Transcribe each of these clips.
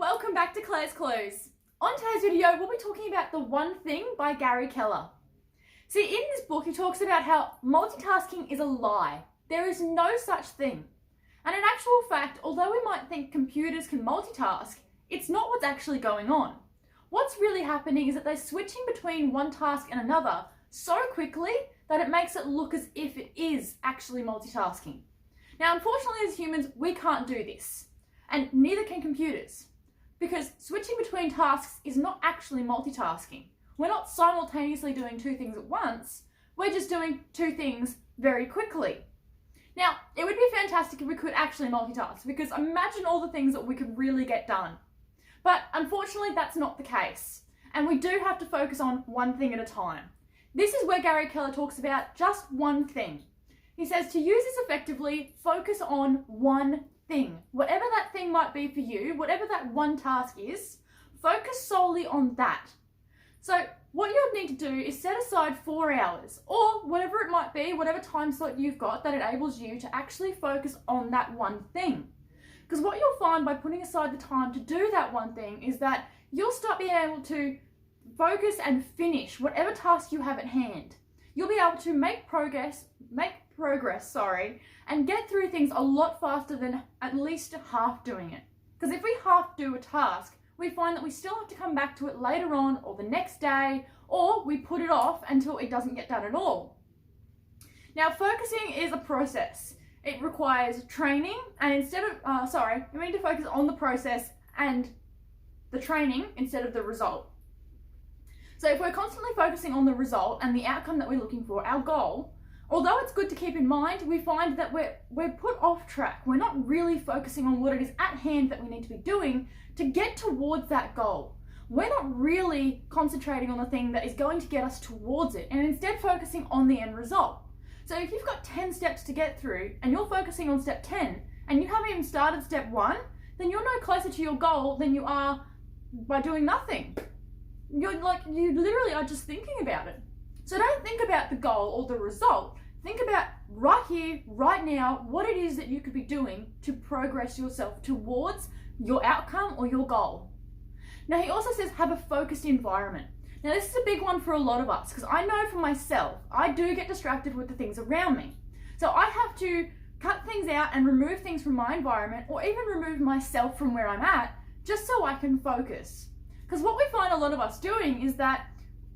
Welcome back to Claire's Clues. On today's video, we'll be talking about The One Thing by Keller. See, in this book, he talks about how multitasking is a lie. There is no such thing. And in actual fact, although we might think computers can multitask, it's not what's actually going on. What's really happening is that they're switching between one task and another so quickly that it makes it look as if it is actually multitasking. Now, unfortunately, as humans, we can't do this. And neither can computers. Because switching between tasks is not actually multitasking. We're not simultaneously doing two things at once, we're just doing two things very quickly. Now, it would be fantastic if we could actually multitask, because imagine all the things that we could really get done. But unfortunately, that's not the case. And we do have to focus on one thing at a time. This is where Keller talks about just one thing. He says to use this effectively, focus on one thing. Whatever that thing might be for you, whatever that one task is, focus solely on that. So what you'll need to do is set aside 4 hours or whatever it might be, whatever time slot you've got that enables you to actually focus on that one thing. Because what you'll find by putting aside the time to do that one thing is that you'll start being able to focus and finish whatever task you have at hand. You'll be able to make progress, and get through things a lot faster than at least half doing it. Because if we half do a task, we find that we still have to come back to it later on or the next day, or we put it off until it doesn't get done at all. Now, focusing is a process. It requires training, and we need to focus on the process and the training instead of the result. So if we're constantly focusing on the result and the outcome that we're looking for, our goal, although it's good to keep in mind, we find that we're put off track. We're not really focusing on what it is at hand that we need to be doing to get towards that goal. We're not really concentrating on the thing that is going to get us towards it, and instead focusing on the end result. So if you've got 10 steps to get through and you're focusing on step 10 and you haven't even started step 1, then you're no closer to your goal than you are by doing nothing. You literally are just thinking about it. So don't think about the goal or the result. Think about right here, right now, what it is that you could be doing to progress yourself towards your outcome or your goal. Now, he also says have a focused environment. Now, this is a big one for a lot of us, because I know for myself, I do get distracted with the things around me. So I have to cut things out and remove things from my environment, or even remove myself from where I'm at, just so I can focus. Because what we find a lot of us doing is that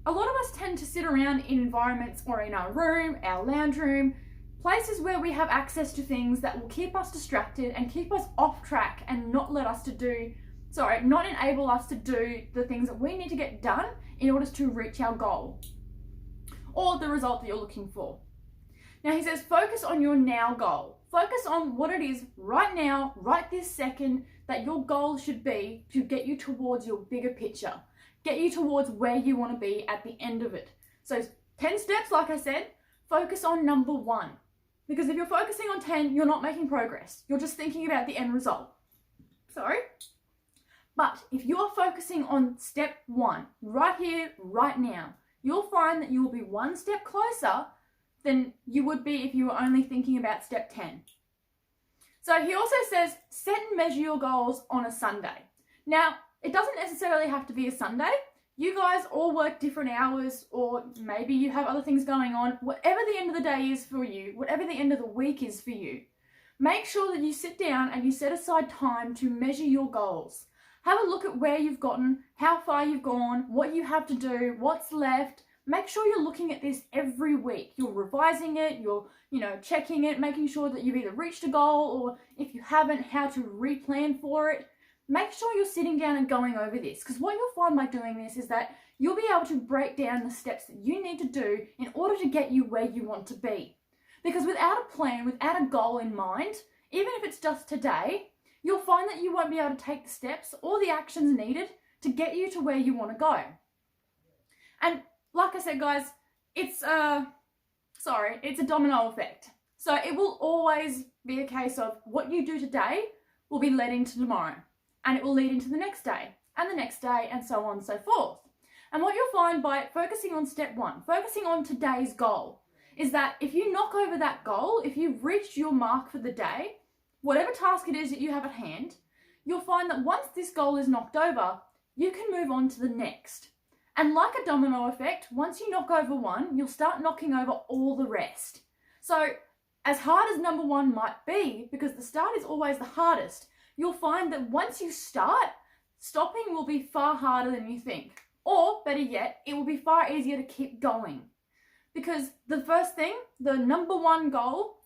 a lot of us tend to sit around in environments or in our room, our lounge room, places where we have access to things that will keep us distracted and keep us off track and not enable us to do the things that we need to get done in order to reach our goal or the result that you're looking for. Now, he says focus on your now goal. Focus on what it is right now, right this second, that your goal should be to get you towards your bigger picture. Get you towards where you want to be at the end of it. So 10 steps, like I said, focus on number 1. Because if you're focusing on 10, you're not making progress. You're just thinking about the end result. But if you're focusing on step 1, right here, right now, you'll find that you will be one step closer than you would be if you were only thinking about step 10. So he also says, set and measure your goals on a Sunday. Now, it doesn't necessarily have to be a Sunday. You guys all work different hours, or maybe you have other things going on. Whatever the end of the day is for you, whatever the end of the week is for you, make sure that you sit down and you set aside time to measure your goals. Have a look at where you've gotten, how far you've gone, what you have to do, what's left. Make sure you're looking at this every week. You're revising it, you're checking it, making sure that you've either reached a goal, or if you haven't, how to replan for it. Make sure you're sitting down and going over this, because what you'll find by doing this is that you'll be able to break down the steps that you need to do in order to get you where you want to be. Because without a plan, without a goal in mind, even if it's just today, you'll find that you won't be able to take the steps or the actions needed to get you to where you want to go. And like I said, guys, it's a domino effect. So it will always be a case of what you do today will be led into tomorrow. And it will lead into the next day, and so on and so forth. And what you'll find by focusing on step 1, focusing on today's goal, is that if you knock over that goal, if you've reached your mark for the day, whatever task it is that you have at hand, you'll find that once this goal is knocked over, you can move on to the next. And like a domino effect, once you knock over one, you'll start knocking over all the rest. So as hard as number one might be, because the start is always the hardest, you'll find that once you start, stopping will be far harder than you think. Or better yet, it will be far easier to keep going. Because the first thing, the number one goal,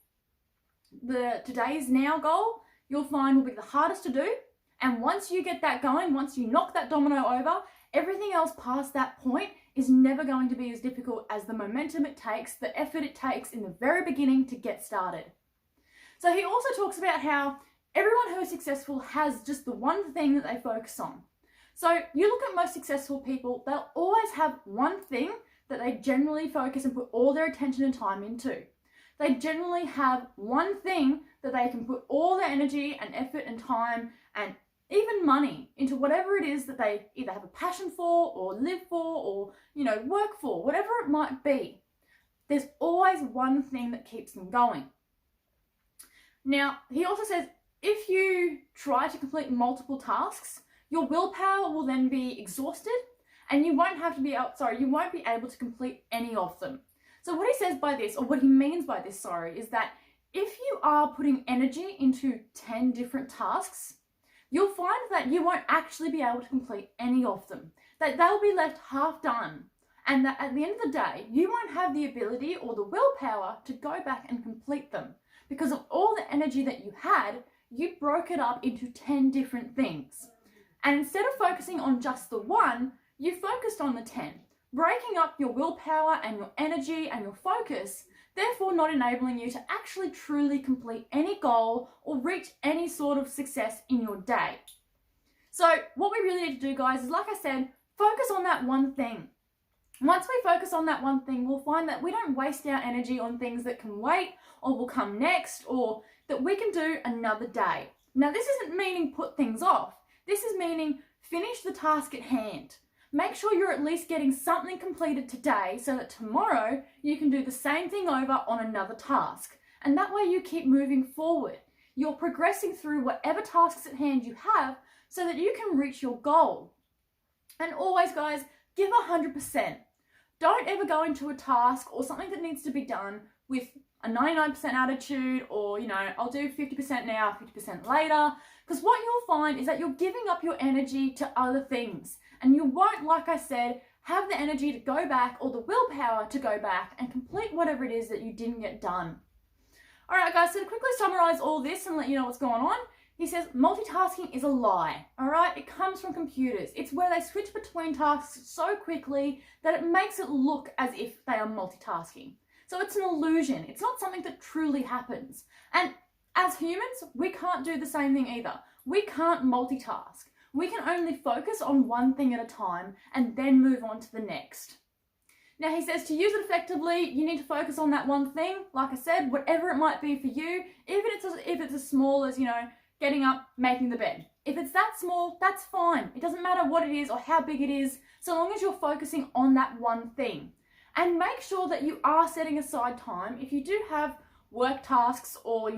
the today's now goal, you'll find will be the hardest to do. And once you get that going, once you knock that domino over, everything else past that point is never going to be as difficult as the momentum it takes, the effort it takes in the very beginning to get started. So he also talks about how everyone who is successful has just the one thing that they focus on. So you look at most successful people, they'll always have one thing that they generally focus and put all their attention and time into. They generally have one thing that they can put all their energy and effort and time and even money into, whatever it is that they either have a passion for or live for or, work for, whatever it might be. There's always one thing that keeps them going. Now, he also says, if you try to complete multiple tasks, your willpower will then be exhausted and you won't be able to complete any of them. So what he says by this, or what he means by this, is that if you are putting energy into 10 different tasks, you'll find that you won't actually be able to complete any of them, that they'll be left half done, and that at the end of the day, you won't have the ability or the willpower to go back and complete them. Because of all the energy that you had, you broke it up into 10 different things. And instead of focusing on just the one, you focused on the 10, breaking up your willpower and your energy and your focus, therefore not enabling you to actually truly complete any goal or reach any sort of success in your day. So what we really need to do, guys, is, like I said, focus on that one thing. Once we focus on that one thing, we'll find that we don't waste our energy on things that can wait or will come next, or that we can do another day. Now, this isn't meaning put things off. This is meaning finish the task at hand. Make sure you're at least getting something completed today so that tomorrow you can do the same thing over on another task. And that way you keep moving forward. You're progressing through whatever tasks at hand you have so that you can reach your goal. And always, guys, give 100%. Don't ever go into a task or something that needs to be done with a 99% attitude, or, I'll do 50% now, 50% later. Because what you'll find is that you're giving up your energy to other things. And you won't, like I said, have the energy to go back or the willpower to go back and complete whatever it is that you didn't get done. All right, guys, so to quickly summarize all this and let you know what's going on, he says multitasking is a lie, all right? It comes from computers. It's where they switch between tasks so quickly that it makes it look as if they are multitasking. So it's an illusion. It's not something that truly happens. And as humans, we can't do the same thing either. We can't multitask. We can only focus on one thing at a time and then move on to the next. Now, he says to use it effectively, you need to focus on that one thing. Like I said, whatever it might be for you, even if it's as small as, getting up, making the bed. If it's that small, that's fine. It doesn't matter what it is or how big it is, so long as you're focusing on that one thing. And make sure that you are setting aside time. If you do have work tasks or,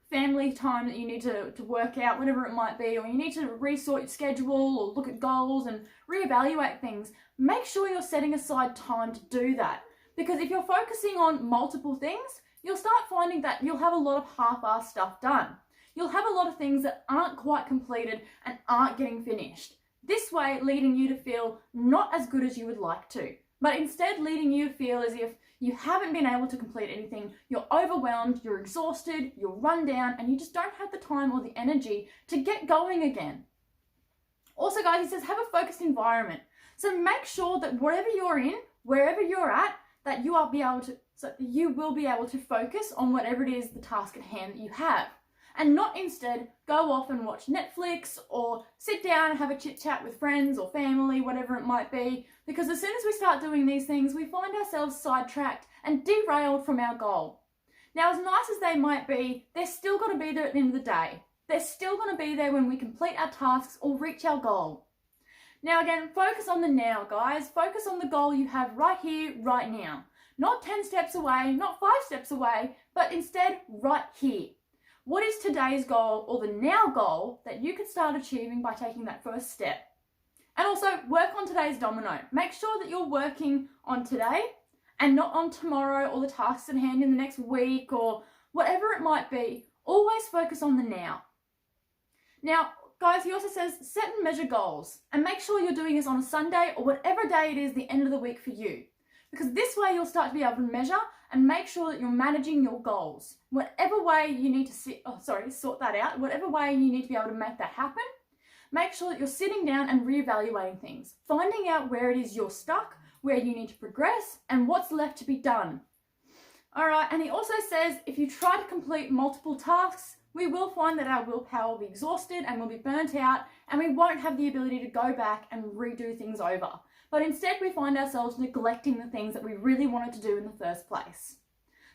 family time that you need to work out, whatever it might be, or you need to resort your schedule or look at goals and reevaluate things, make sure you're setting aside time to do that. Because if you're focusing on multiple things, you'll start finding that you'll have a lot of half-assed stuff done. You'll have a lot of things that aren't quite completed and aren't getting finished. This way, leading you to feel not as good as you would like to, but instead leading you to feel as if you haven't been able to complete anything, you're overwhelmed, you're exhausted, you're run down, and you just don't have the time or the energy to get going again. Also, guys, he says have a focused environment. So make sure that wherever you're in, wherever you're at, that you will be able to focus on whatever it is, the task at hand that you have. And not instead go off and watch Netflix or sit down and have a chit chat with friends or family, whatever it might be. Because as soon as we start doing these things, we find ourselves sidetracked and derailed from our goal. Now, as nice as they might be, they're still going to be there at the end of the day. They're still going to be there when we complete our tasks or reach our goal. Now, again, focus on the now, guys. Focus on the goal you have right here, right now. Not 10 steps away, not 5 steps away, but instead right here. What is today's goal or the now goal that you could start achieving by taking that first step? And also work on today's domino. Make sure that you're working on today and not on tomorrow or the tasks at hand in the next week or whatever it might be. Always focus on the now. Now, guys, he also says set and measure goals and make sure you're doing this on a Sunday or whatever day it is the end of the week for you. Because this way you'll start to be able to measure and make sure that you're managing your goals. Whatever way you need to sort that out, whatever way you need to be able to make that happen, make sure that you're sitting down and reevaluating things, finding out where it is you're stuck, where you need to progress, and what's left to be done. All right, and he also says if you try to complete multiple tasks, we will find that our willpower will be exhausted and we'll be burnt out and we won't have the ability to go back and redo things over. But instead we find ourselves neglecting the things that we really wanted to do in the first place.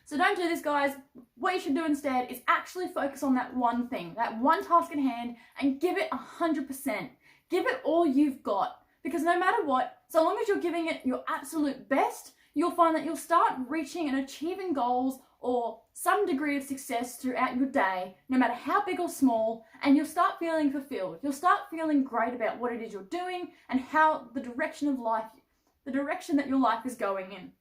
So don't do this, guys. What you should do instead is actually focus on that one thing, that one task at hand, and give it 100%. Give it all you've got. Because no matter what, so long as you're giving it your absolute best, you'll find that you'll start reaching and achieving goals or some degree of success throughout your day, no matter how big or small, and you'll start feeling fulfilled. You'll start feeling great about what it is you're doing and how the direction that your life is going in.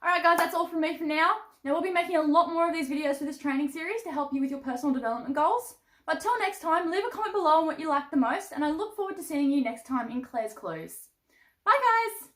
Alright guys, that's all from me for now. Now we'll be making a lot more of these videos for this training series to help you with your personal development goals. But till next time, leave a comment below on what you like the most, and I look forward to seeing you next time in Claire's Clues. Bye guys!